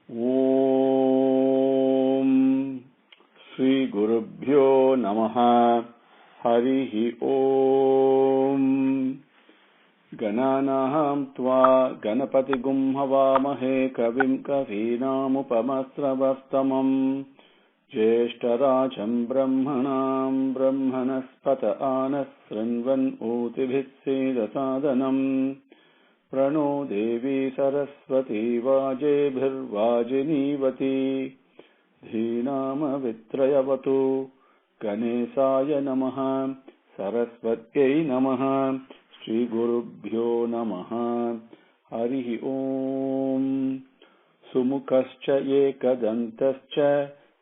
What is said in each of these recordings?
Om Shri Gurubhyo Namaha Harihi Om Gananaham Tva Ganapatigum Havamahe Kavim Kavinamupamastravastamam Jeshtarajam Brahmanam Brahmanaspata Anasrinvan Utibhitsedasadanam Prano Devi Saraswati Vajebhirvajinivati Dhinama Vitrayavatu Ganesaya Namaha Saraswatyai Namaha Shri Gurubhyo Namaha Harihi Om Sumukhascha Ekadantascha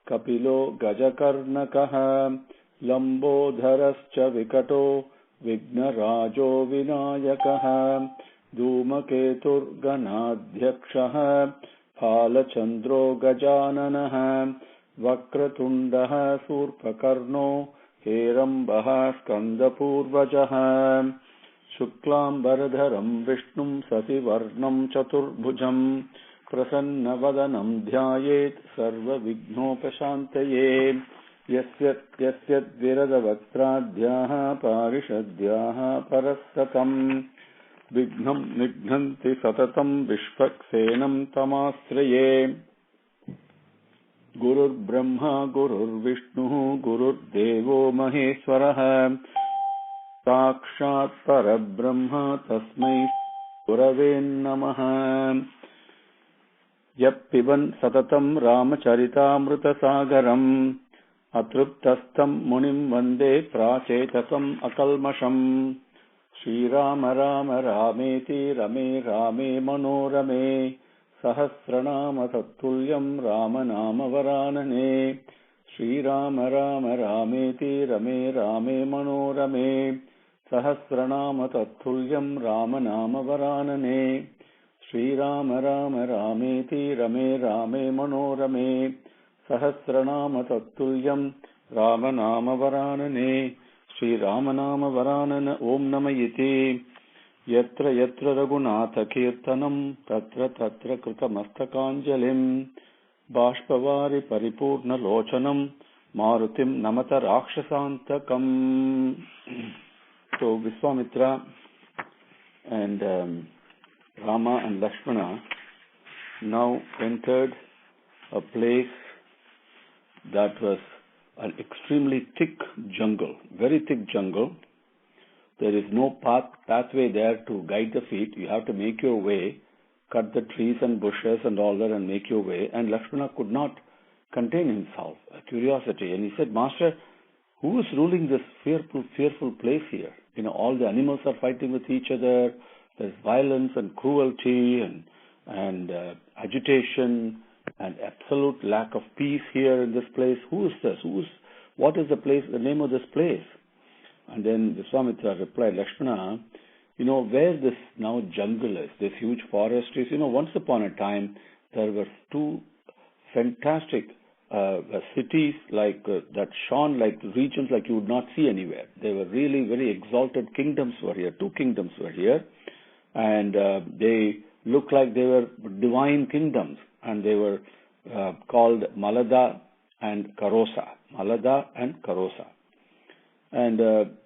Kapilo Gajakarnakaha Lambodharascha Vikato Vignarajo Vinayakaha Dhumaketur Ganadhyakshaha Phalachandro Gajananaha Vakratundaha Surpakarno Herambaha Skandapurvajaha Shuklambaradharam Vishnum Sasivarnam Chaturbhujam Prasannavadanam Dhyayet Sarva Vignopashantaye Yasyat Viradavaktradhyaha Parishadhyaha Parasatam Vignam Nignanti Satatam Vishvaksenam Tamasraye Gurur Brahma Gurur Vishnu Gurur Devo Maheswaraha Sakshat Parabrahma Tasmai Gurave Namaha Yappivan Satatam Ramacharita Sagaram Atruptastam Munim Vande Prachetasam Akalmasham Shri Rama Rama Rameti Rame Rame Manorame Sahasranama Tattulyam Rama Nama Varanane Shri Rama Rama Rameti Rame Rame Manorame Sahasranama Tattulyam Rama Nama Varanane Shri Rama Rama Rameti Rame Rame Manorame Sahasranama Tattulyam Rama Nama Varanane Shri Ramanama Varanana Om Namayiti Yatra Yatra Raghunatha Kirtanam Tatra Tatra Krutamastakanjalim Bashpavari Paripurna Lochanam Marutim Namata Rakshasantakam. So Viswamitra and Rama and Lakshmana now entered a place that was an extremely thick jungle, very thick jungle. There is no pathway there to guide the feet. You have to make your way, cut the trees and bushes and all that and make your way. And Lakshmana could not contain himself, a curiosity. And he said, Master, who is ruling this fearful place here? You know, all the animals are fighting with each other. There's violence and cruelty and agitation and absolute lack of peace here in this place. Who is this? What is the name of this place? And then Viswamitra replied, Lakshmana, you know, where this now jungle is, this huge forest is, you know, once upon a time, there were two fantastic cities that shone like regions like you would not see anywhere. They were really very exalted kingdoms were here. Two kingdoms were here. And they looked like they were divine kingdoms. And they were called Maladaa and Karosa. Maladaa and Karosa. And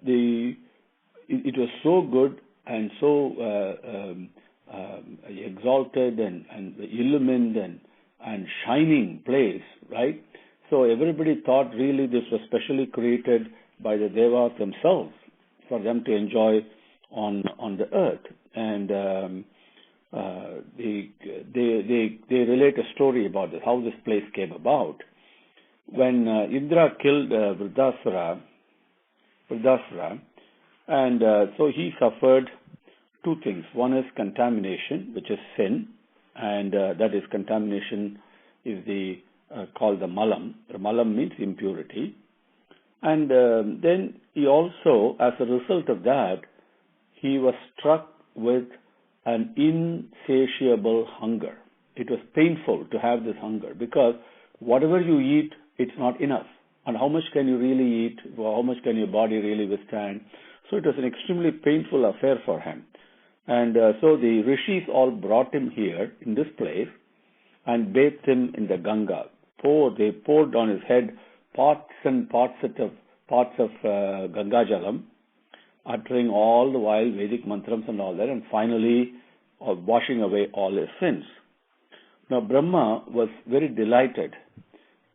it was so good and so exalted and illumined and shining place, right? So everybody thought really this was specially created by the Devas themselves for them to enjoy on the earth. And they relate a story about this, how this place came about. When Indra killed Vridhasura, and so he suffered two things. One is contamination, which is sin, and that is contamination is called the malam. The malam means impurity. And then he also, as a result of that, he was struck with an insatiable hunger. It was painful to have this hunger because whatever you eat, it's not enough. And how much can you really eat? How much can your body really withstand? So it was an extremely painful affair for him. And so the rishis all brought him here in this place and bathed him in the Ganga. They poured on his head parts and parts of Ganga Jalam, uttering all the while Vedic mantras and all that, and finally washing away all his sins. Now Brahma was very delighted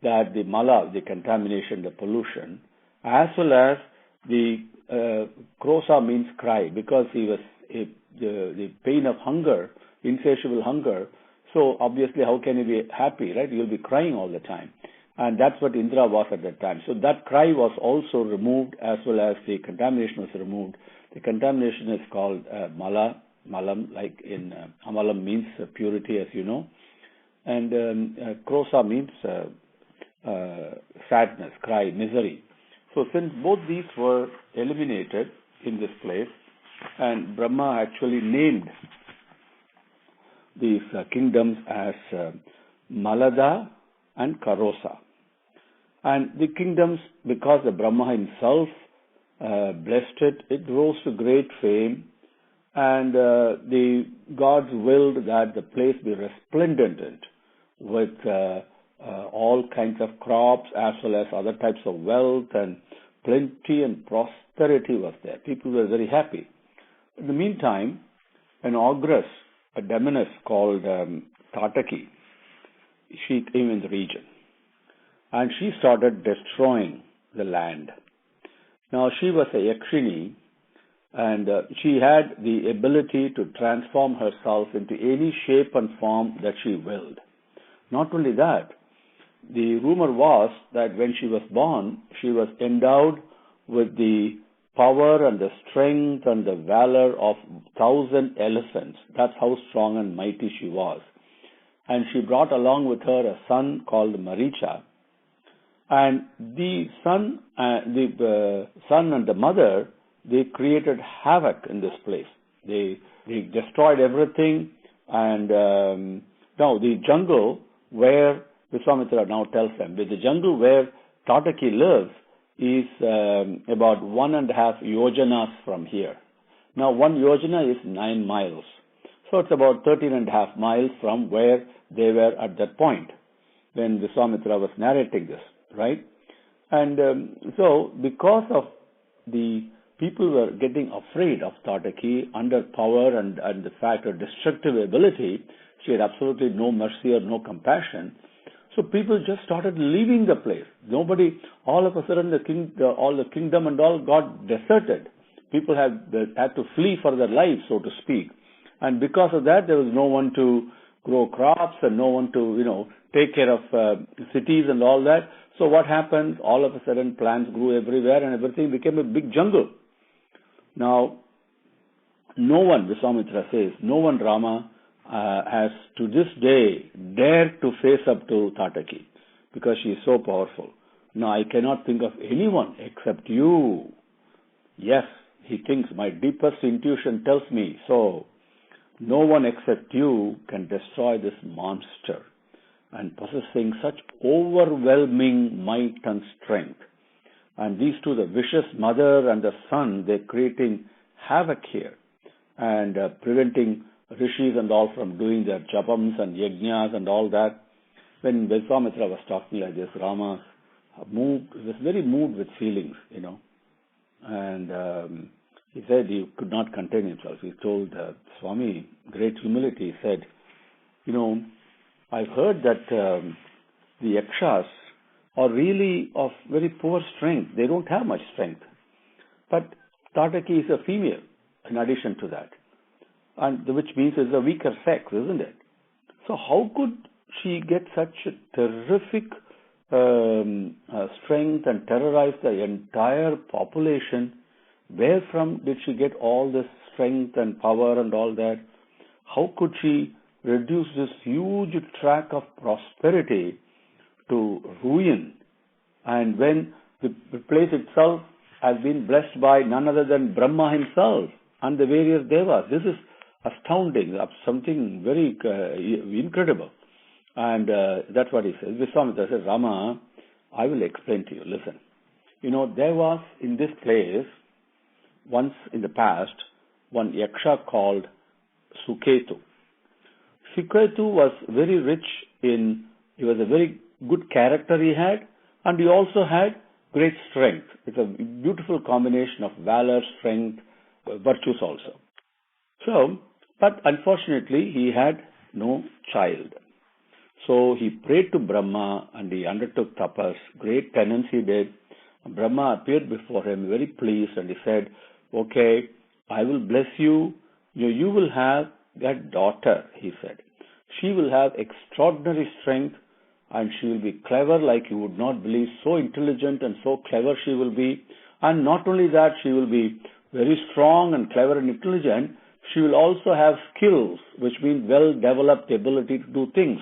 that the mala, the contamination, the pollution, as well as the Karosa means cry, because he was the pain of hunger, insatiable hunger. So obviously, how can he be happy, right? He will be crying all the time. And that's what Indra was at that time. So that cry was also removed, as well as the contamination was removed. The contamination is called malam, like in amalam means purity, as you know. And Karosa means sadness, cry, misery. So since both these were eliminated in this place, and Brahma actually named these kingdoms as Maladaa and Karosa. And the kingdoms, because the Brahma himself blessed it, it rose to great fame, and the gods willed that the place be resplendent with all kinds of crops, as well as other types of wealth, and plenty and prosperity was there. People were very happy. In the meantime, an ogress, a demoness called Thataki, she came in the region, and she started destroying the land. Now she was a Yakshini, and she had the ability to transform herself into any shape and form that she willed. Not only that, the rumor was that when she was born, she was endowed with the power and the strength and the valor of 1,000 elephants. That's how strong and mighty she was. And she brought along with her a son called Maricha. And the son and the mother, they created havoc in this place. They destroyed everything. And now the jungle where Viswamitra now tells them, the jungle where Thataki lives is about 1.5 yojanas from here. Now 1 yojana is 9 miles. So it's about 13.5 miles from where they were at that point when Viswamitra was narrating this, right? And so because of the people were getting afraid of Thataki under power and the fact of destructive ability, she had absolutely no mercy or no compassion. So people just started leaving the place. Nobody, all of a sudden, all the kingdom and all got deserted. People had to flee for their lives, so to speak. And because of that, there was no one to grow crops and no one to, take care of cities and all that. So what happened? All of a sudden, plants grew everywhere and everything became a big jungle. Now, no one, Viswamitra says, no one, Rama, has to this day dared to face up to Thataki because she is so powerful. Now, I cannot think of anyone except you. Yes, he thinks, my deepest intuition tells me so. No one except you can destroy this monster, and possessing such overwhelming might and strength. And these two, the vicious mother and the son, they're creating havoc here and preventing rishis and all from doing their japams and yajnas and all that. When Viswamitra was talking like this, Rama was very moved with feelings, and he said he could not contain himself. He told Swami, great humility, he said, I've heard that the yakshas are really of very poor strength. They don't have much strength. But Thataki is a female in addition to that, and which means it's a weaker sex, isn't it? So how could she get such a terrific strength and terrorize the entire population? Where from did she get all this strength and power and all that? How could she reduce this huge tract of prosperity to ruin? And when the place itself has been blessed by none other than Brahma himself and the various devas. This is astounding, something very incredible. And that's what he says. Viswamitra says, Rama, I will explain to you. Listen, there was in this place, once in the past, one yaksha called Suketu. Suketu was very rich he was a very good character he had, and he also had great strength. It's a beautiful combination of valor, strength, virtues also. So, but unfortunately, he had no child. So he prayed to Brahma and he undertook tapas. Great penance he did. Brahma appeared before him, very pleased, and he said, okay, I will bless you. You will have that daughter, he said. She will have extraordinary strength and she will be clever like you would not believe. So intelligent and so clever she will be. And not only that, she will be very strong and clever and intelligent. She will also have skills, which means well-developed ability to do things.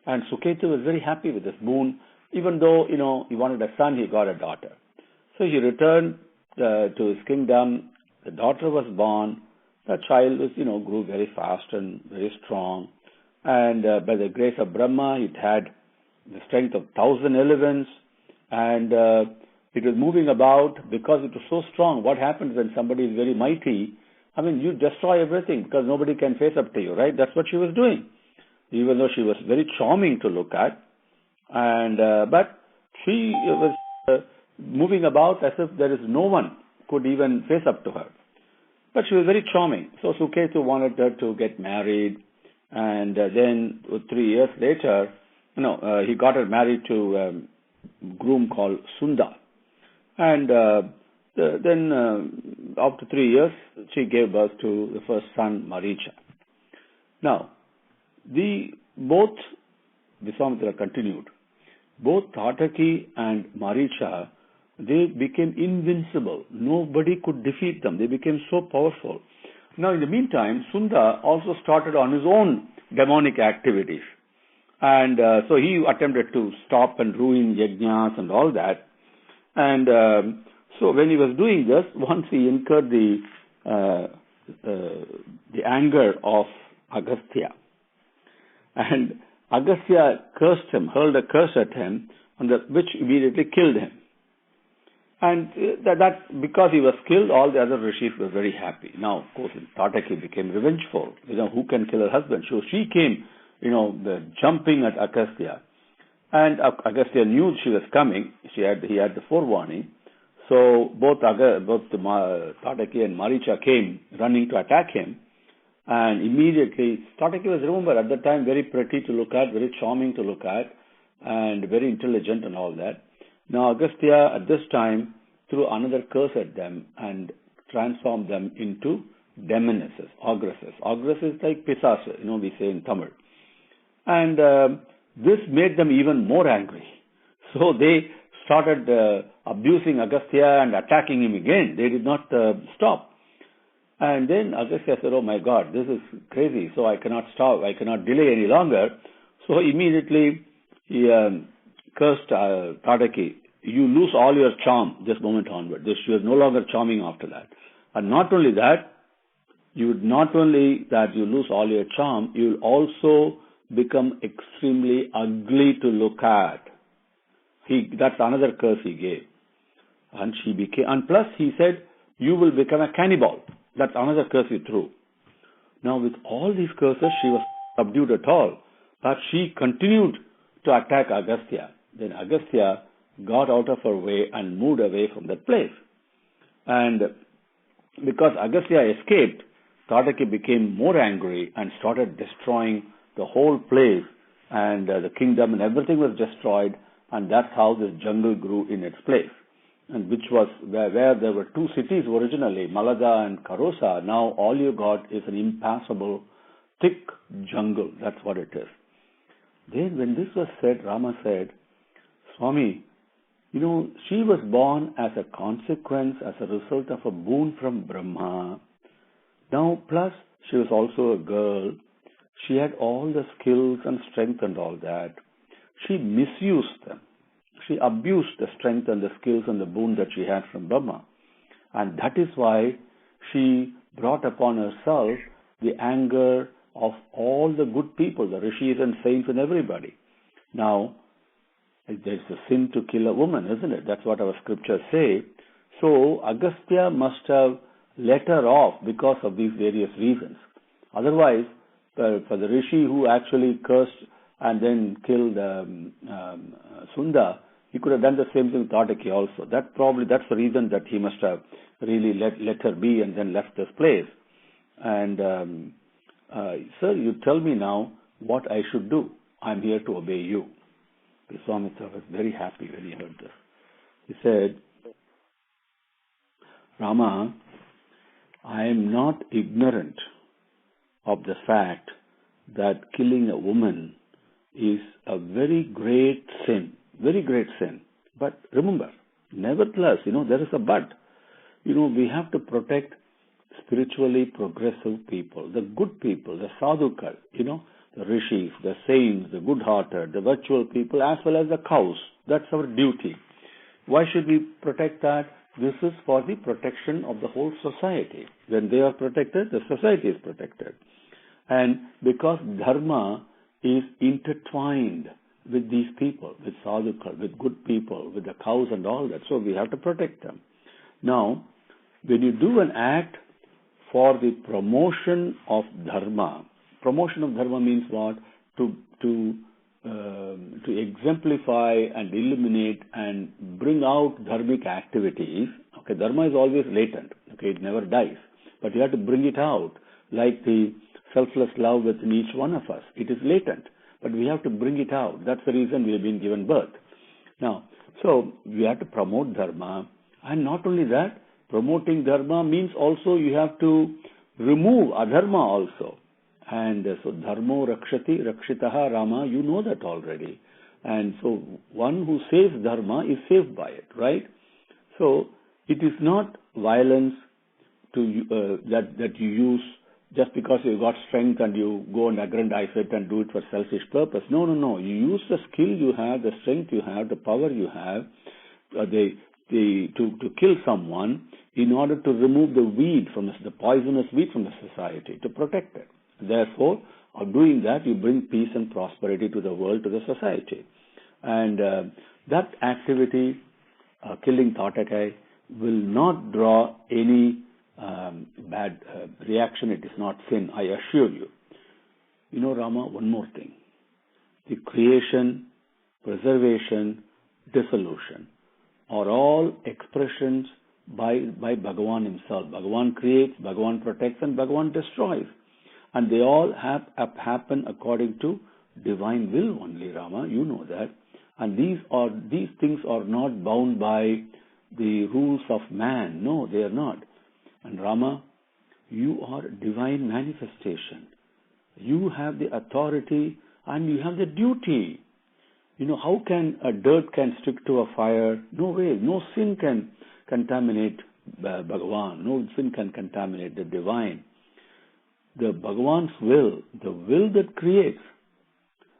And Suketu was very happy with this boon. Even though, he wanted a son, he got a daughter. So he returned to his kingdom. The daughter was born. The child was, grew very fast and very strong. And by the grace of Brahma, it had the strength of 1,000 elephants. And it was moving about because it was so strong. What happens when somebody is very mighty? I mean, you destroy everything because nobody can face up to you, right? That's what she was doing. Even though she was very charming to look at. And but she was moving about as if there is no one could even face up to her. But she was very charming. So Suketu wanted her to get married. And then 3 years later, he got her married to a groom called Sundara. And then after 3 years, she gave birth to the first son, Maricha. Now, both Viswamitra continued. Both Thataki and Maricha, they became invincible. Nobody could defeat them. They became so powerful. Now, in the meantime, Sundara also started on his own demonic activities. And so he attempted to stop and ruin yajnas and all that. And so when he was doing this, once he incurred the anger of Agastya. And Agastya cursed him, hurled a curse at him, which immediately killed him. And that because he was killed, all the other rishis were very happy. Now, of course, Thataki became revengeful. Who can kill her husband? So she came, jumping at Agastya. And Agastya knew she was coming. He had the forewarning. So both Thataki and Maricha came running to attack him. And immediately, Thataki was, remember, at that time very pretty to look at, very charming to look at, and very intelligent and all that. Now, Agastya at this time threw another curse at them and transformed them into demonesses, ogresses. Ogresses like Pisas, we say in Tamil. And this made them even more angry. So they started abusing Agastya and attacking him again. They did not stop. And then Agastya said, oh my God, this is crazy, so I cannot stop, I cannot delay any longer. So immediately he cursed Thataki, you lose all your charm this moment onward. She was no longer charming after that. And not only that, you lose all your charm, you will also become extremely ugly to look at. That's another curse he gave. And plus he said, you will become a cannibal. That's another curse he threw. Now with all these curses, she was subdued at all. But she continued to attack Agastya. Then Agastya got out of her way and moved away from that place. And because Agastya escaped, Thataki became more angry and started destroying the whole place. And the kingdom and everything was destroyed. And that's how this jungle grew in its place. And which was where there were two cities originally, Maladaa and Karosa. Now all you got is an impassable, thick jungle. That's what it is. Then when this was said, Rama said, Swami, she was born as a consequence, as a result of a boon from Brahma. Now, plus, she was also a girl. She had all the skills and strength and all that. She misused them. She abused the strength and the skills and the boon that she had from Brahma. And that is why she brought upon herself the anger of all the good people, the rishis and saints and everybody. Now, there's a sin to kill a woman, isn't it? That's what our scriptures say. So, Agastya must have let her off because of these various reasons. Otherwise, for the rishi who actually cursed and then killed Sunda, he could have done the same thing with Thataki also. That's the reason that he must have really let her be and then left this place. And sir, you tell me now what I should do. I'm here to obey you. Viswamitra was very happy when he heard this. He said, Rama, I am not ignorant of the fact that killing a woman is a very great sin. Very great sin. But remember, nevertheless, there is a but. We have to protect spiritually progressive people, the good people, the sadhukal, the rishis, the saints, the good-hearted, the virtual people, as well as the cows. That's our duty. Why should we protect that? This is for the protection of the whole society. When they are protected, the society is protected. And because dharma is intertwined with these people, with sadhukal, with good people, with the cows and all that, so we have to protect them. Now, when you do an act for the promotion of dharma means what? To exemplify and illuminate and bring out dharmic activities. Okay, dharma is always latent. Okay, it never dies. But you have to bring it out, like the selfless love within each one of us. It is latent, but we have to bring it out. That's the reason we have been given birth. Now, so we have to promote dharma, and not only that, promoting dharma means also you have to remove adharma also. And so dharmo rakshati rakshitaha Rama, you know that already. And so one who saves dharma is saved by it, right? So it is not violence that you use just because you got strength and you go and aggrandize it and do it for selfish purpose. No. You use the skill you have, the strength you have, the power you have, to kill someone in order to remove the poisonous weed from the society, to protect it. Therefore, of doing that, you bring peace and prosperity to the world, to the society. And that activity, killing Thataki, will not draw any bad reaction. It is not sin, I assure you. Rama, one more thing. The creation, preservation, dissolution are all expressions by Bhagavan himself. Bhagavan creates, Bhagavan protects, and Bhagavan destroys. And they all have happen according to divine will only, Rama. You know that. And these things are not bound by the rules of man. No, they are not. And Rama, you are a divine manifestation. You have the authority and you have the duty. How can a dirt can stick to a fire? No way. No sin can contaminate Bhagavan. No sin can contaminate the divine. The Bhagavan's will, the will that creates.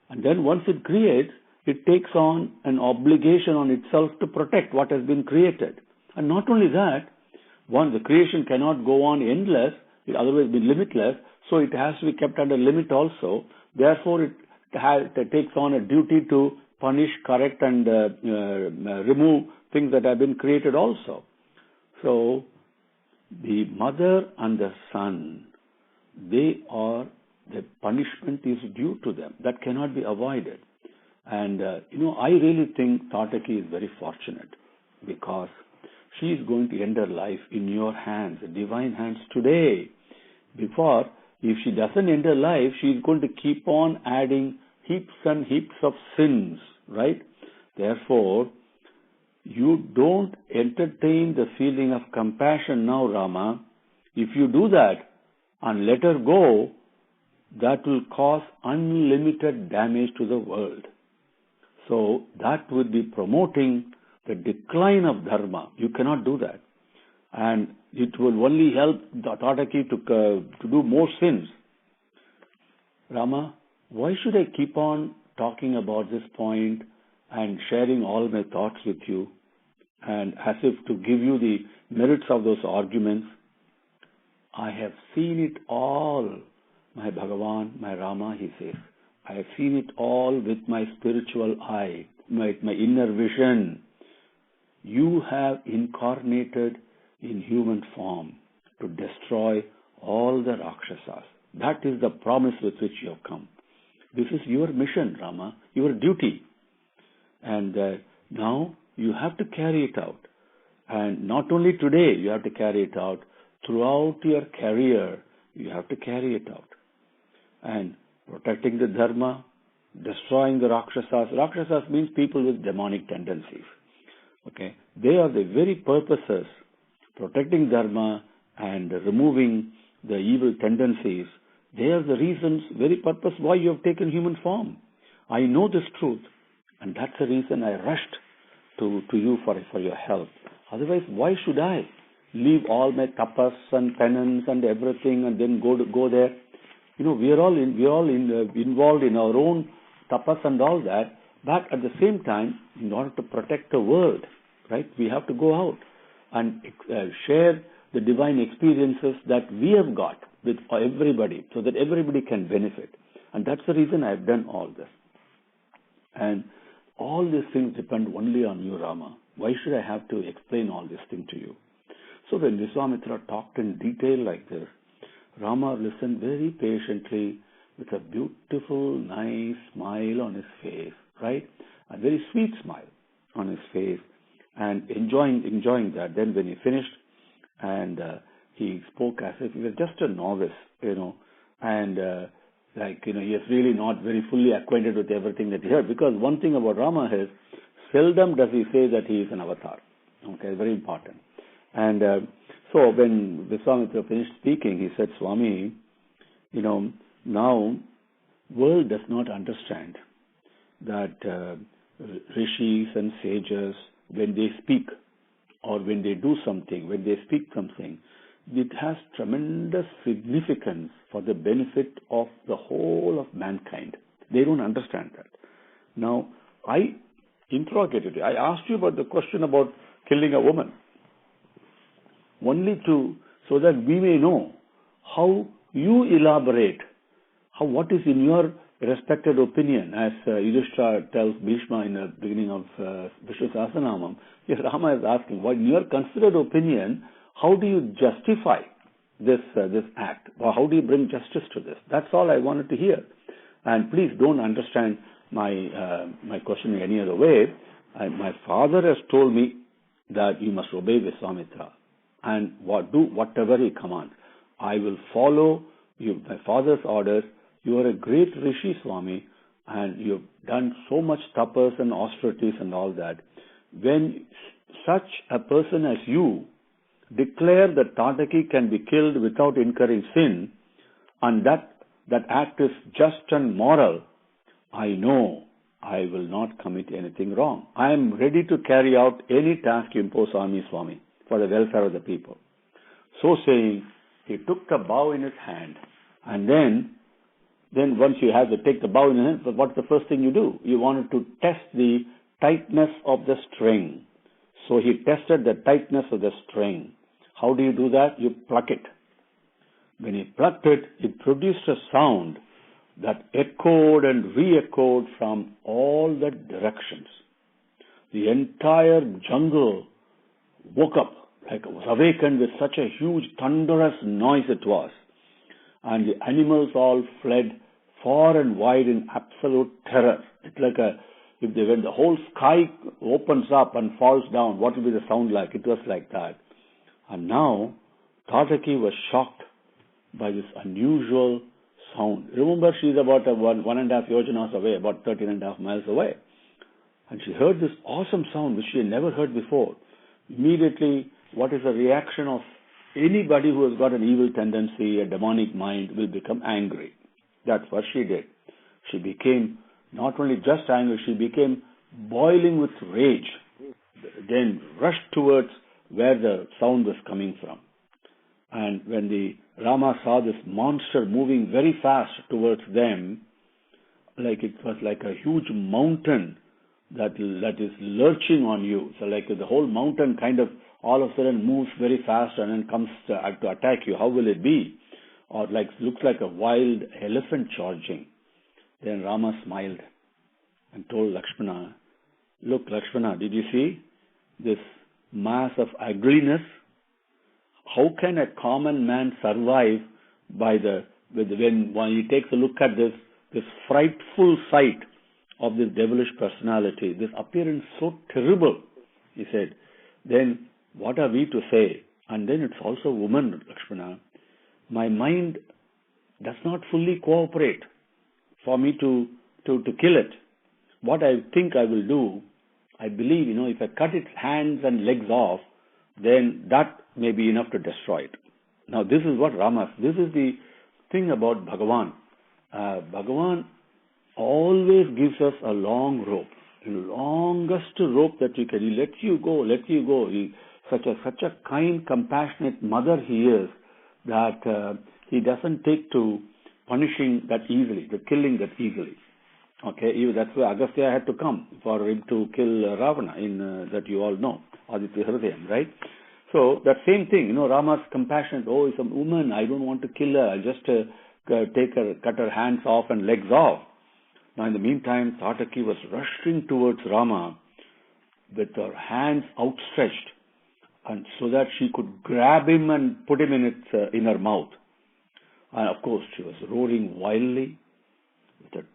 And then once it creates, it takes on an obligation on itself to protect what has been created. And not only that, the creation cannot go on endless, it otherwise be limitless, so it has to be kept under limit also. Therefore, it takes on a duty to punish, correct, and remove things that have been created also. So, the mother and the son, the punishment is due to them. That cannot be avoided. And, I really think Thataki is very fortunate because she is going to end her life in your hands, divine hands today. Before, if she doesn't end her life, she is going to keep on adding heaps and heaps of sins, right? Therefore, you don't entertain the feeling of compassion now, Rama. If you do that and let her go, that will cause unlimited damage to the world. So that would be promoting the decline of dharma. You cannot do that. And it will only help the Thataki to do more sins. Rama, why should I keep on talking about this point and sharing all my thoughts with you, and as if to give you the merits of those arguments? I have seen it all, my Bhagavan, my Rama, he says. I have seen it all with my spiritual eye, my inner vision. You have incarnated in human form to destroy all the Rakshasas. That is the promise with which you have come. This is your mission, Rama, your duty. And now you have to carry it out. And not only today, you have to carry it out. Throughout your career, you have to carry it out. And protecting the dharma, destroying the Rakshasas. Rakshasas means people with demonic tendencies. Okay, they are the very purposes, protecting dharma and removing the evil tendencies. They are the reasons, very purpose why you have taken human form. I know this truth, and that's the reason I rushed to you for your help. Otherwise, why should I leave all my tapas and penance and everything and then go there? You know, we are all involved in our own tapas and all that. But at the same time, in order to protect the world, right, we have to go out and share the divine experiences that we have got with everybody, so that everybody can benefit. And that's the reason I've done all this. And all these things depend only on you, Rama. Why should I have to explain all this thing to you? So when Viswamitra talked in detail like this, Rama listened very patiently with a beautiful, nice smile on his face, right? A very sweet smile on his face, and enjoying that. Then when he finished, and he spoke as if he was just a novice, and he is really not very fully acquainted with everything that he heard. Because one thing about Rama is, seldom does he say that he is an avatar. Okay, very important. And so when Viswamitra finished speaking, he said, Swami, now world does not understand that rishis and sages, when they speak or when they do something, when they speak something, it has tremendous significance for the benefit of the whole of mankind. They don't understand that. Now, I interrogated you. I asked you about the question about killing a woman, only so that we may know how you elaborate, what is in your respected opinion, as Yudhishthira tells Bhishma in the beginning of Vishnu Sahasranamam. Rama is asking, what in your considered opinion, how do you justify this act? Or how do you bring justice to this? That's all I wanted to hear. And please don't understand my question in any other way. My father has told me that you must obey Viswamitra and do whatever he commands. I will follow my father's orders. You are a great Rishi, Swami, and you've done so much tapas and austerities and all that. When such a person as you declare that Thataki can be killed without incurring sin, and that act is just and moral, I know I will not commit anything wrong. I am ready to carry out any task you impose on me, Swami, for the welfare of the people. So saying, he took the bow in his hand, and then once you have to take the bow in your hand, what's the first thing you do? You wanted to test the tightness of the string. So he tested the tightness of the string. How do you do that? You pluck it. When he plucked it, it produced a sound that echoed and re-echoed from all the directions. The entire jungle woke up, was awakened with such a huge thunderous noise it was. And the animals all fled far and wide in absolute terror. It's like when the whole sky opens up and falls down, what will be the sound like? It was like that. And now, Thataki was shocked by this unusual sound. Remember, she's about 1.5 yojanas away, about 13.5 miles away. And she heard this awesome sound which she had never heard before. Immediately, what is the reaction of anybody who has got an evil tendency, a demonic mind, will become angry. That's what she did. She became not only just angry, she became boiling with rage. Then rushed towards where the sound was coming from. And when the Rama saw this monster moving very fast towards them, like it was like a huge mountain that is lurching on you. So like the whole mountain kind of all of a sudden moves very fast and then comes to attack you. How will it be? Or looks like a wild elephant charging. Then Rama smiled and told Lakshmana, look, Lakshmana, did you see this mass of ugliness? How can a common man survive when he takes a look at this this frightful sight of this devilish personality, this appearance so terrible, he said, then what are we to say? And then it's also woman, Lakshmana. My mind does not fully cooperate for me to kill it. What I think I will do, I believe, if I cut its hands and legs off, then that may be enough to destroy it. Now this is what this is the thing about Bhagavan. Bhagavan always gives us a long rope, the longest rope that you can. He lets you go. He such a kind, compassionate mother he is, that he doesn't take to punishing that easily, the killing that easily. Okay, that's why Agastya had to come for him to kill Ravana, that you all know, Aditya Hridayam, right? So that same thing, Rama's compassionate. Oh, it's a woman. I don't want to kill her. I'll just cut her hands off and legs off. Now, in the meantime, Thataki was rushing towards Rama with her hands outstretched, and so that she could grab him and put him in her mouth. And of course, she was roaring wildly with an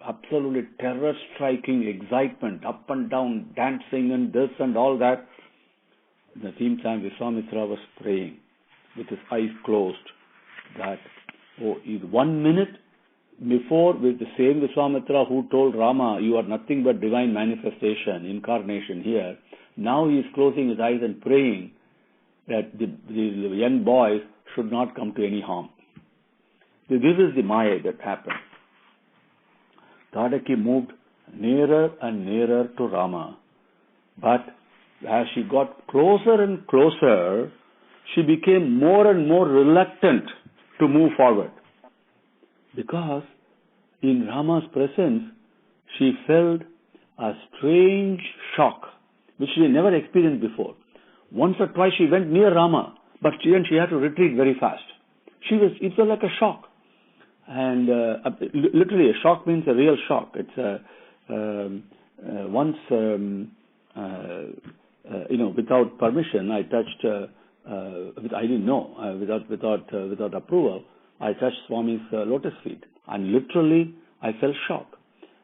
absolutely terror-striking excitement, up and down, dancing and this and all that. At the same time, Viswamitra was praying with his eyes closed that, in 1 minute before, with the same Viswamitra who told Rama, you are nothing but divine manifestation, incarnation here, now he is closing his eyes and praying that the young boys should not come to any harm. This is the Maya that happened. Thataki moved nearer and nearer to Rama, but as she got closer and closer, she became more and more reluctant to move forward, because in Rama's presence she felt a strange shock which she had never experienced before. Once or twice she went near Rama, but then she had to retreat very fast. It was like a shock. And literally, a shock means a real shock. It's once, without permission, I touched. I didn't know. Without approval, I touched Swami's lotus feet, and literally, I felt shock.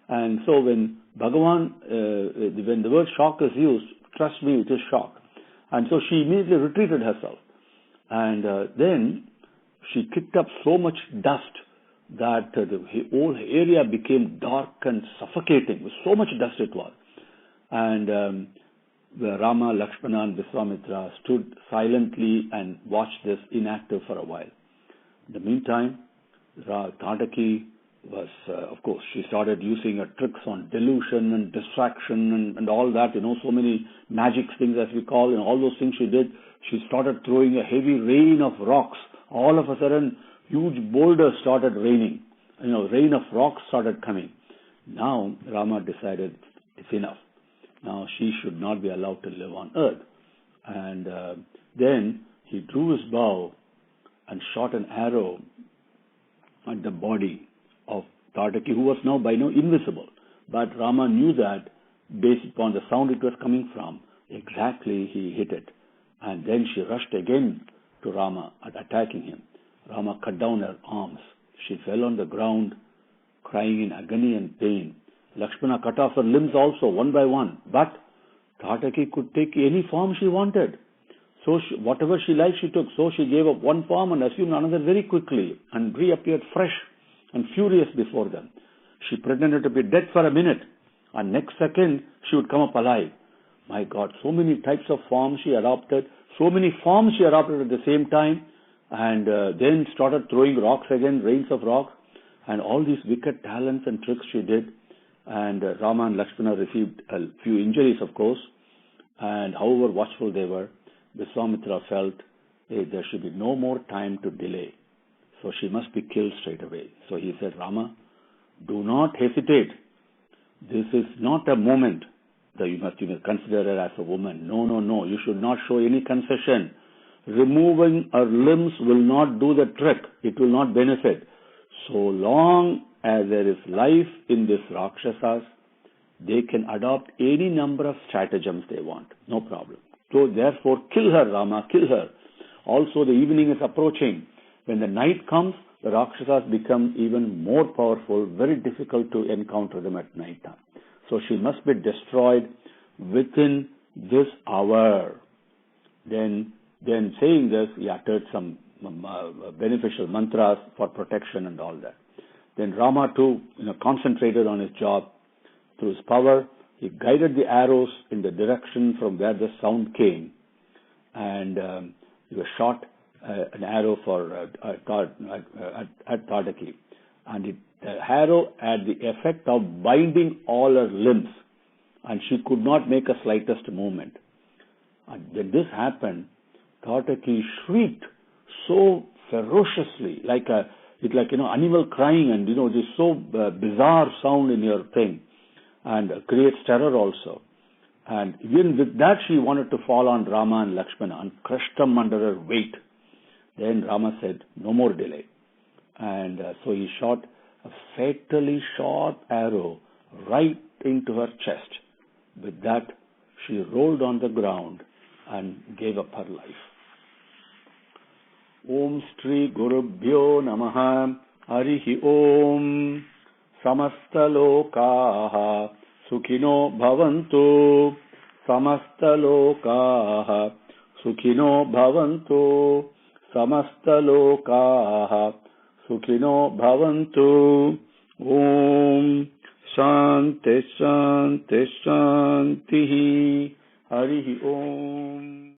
And so, when Bhagavan, when the word shock is used, trust me, it is shock. And so she immediately retreated herself, and then she kicked up so much dust that the whole area became dark and suffocating. So much dust it was. And Rama, Lakshmana and Viswamitra stood silently and watched this inactive for a while. In the meantime, Thataki was, of course, she started using her tricks on delusion and distraction and all that, so many magic things as we call, all those things she did. She started throwing a heavy rain of rocks. All of a sudden, huge boulders started raining. Rain of rocks started coming. Now, Rama decided it's enough. Now, she should not be allowed to live on earth. And then he drew his bow and shot an arrow at the body of Thataki, who was now by now invisible. But Rama knew that, based upon the sound it was coming from, exactly he hit it. And then she rushed again to Rama, attacking him. Rama cut down her arms. She fell on the ground, crying in agony and pain. Lakshmana cut off her limbs also, one by one. But Thataki could take any form she wanted. So whatever she liked, she took. So she gave up one form and assumed another very quickly, and reappeared fresh and furious before them. She pretended to be dead for a minute, and next second she would come up alive. My God, so many types of forms she adopted, at the same time, and then started throwing rocks again, rains of rocks, and all these wicked talents and tricks she did. And Rama and Lakshmana received a few injuries, of course, and however watchful they were, Viswamitra felt there should be no more time to delay. So she must be killed straight away. So he said, Rama, do not hesitate. This is not a moment that you must consider her as a woman. No. You should not show any concession. Removing her limbs will not do the trick. It will not benefit. So long as there is life in these Rakshasas, they can adopt any number of stratagems they want. No problem. So therefore, kill her, Rama, kill her. Also, the evening is approaching. When the night comes, the Rakshasas become even more powerful, very difficult to encounter them at night time. So she must be destroyed within this hour. Then saying this, he uttered some beneficial mantras for protection and all that. Then Rama too, concentrated on his job. Through his power, he guided the arrows in the direction from where the sound came, and he was shot an arrow for at Thataki, and the arrow had the effect of binding all her limbs, and she could not make a slightest movement. And when this happened, Thataki shrieked so ferociously, like animal crying, and this so bizarre sound in your thing, and creates terror also. And even with that, she wanted to fall on Rama and Lakshmana and crush them under her weight. Then Rama said, "No more delay," and so he shot a fatally sharp arrow right into her chest. With that, she rolled on the ground and gave up her life. Om Shri Gurubhyo Namaha Harihi Om Samastalokaha Sukhino Bhavantu Samastalokaha Sukhino Bhavantu Samastalokaha Sukhino Bhavantu. Om Shanti Shanti Shanti Harihi Om.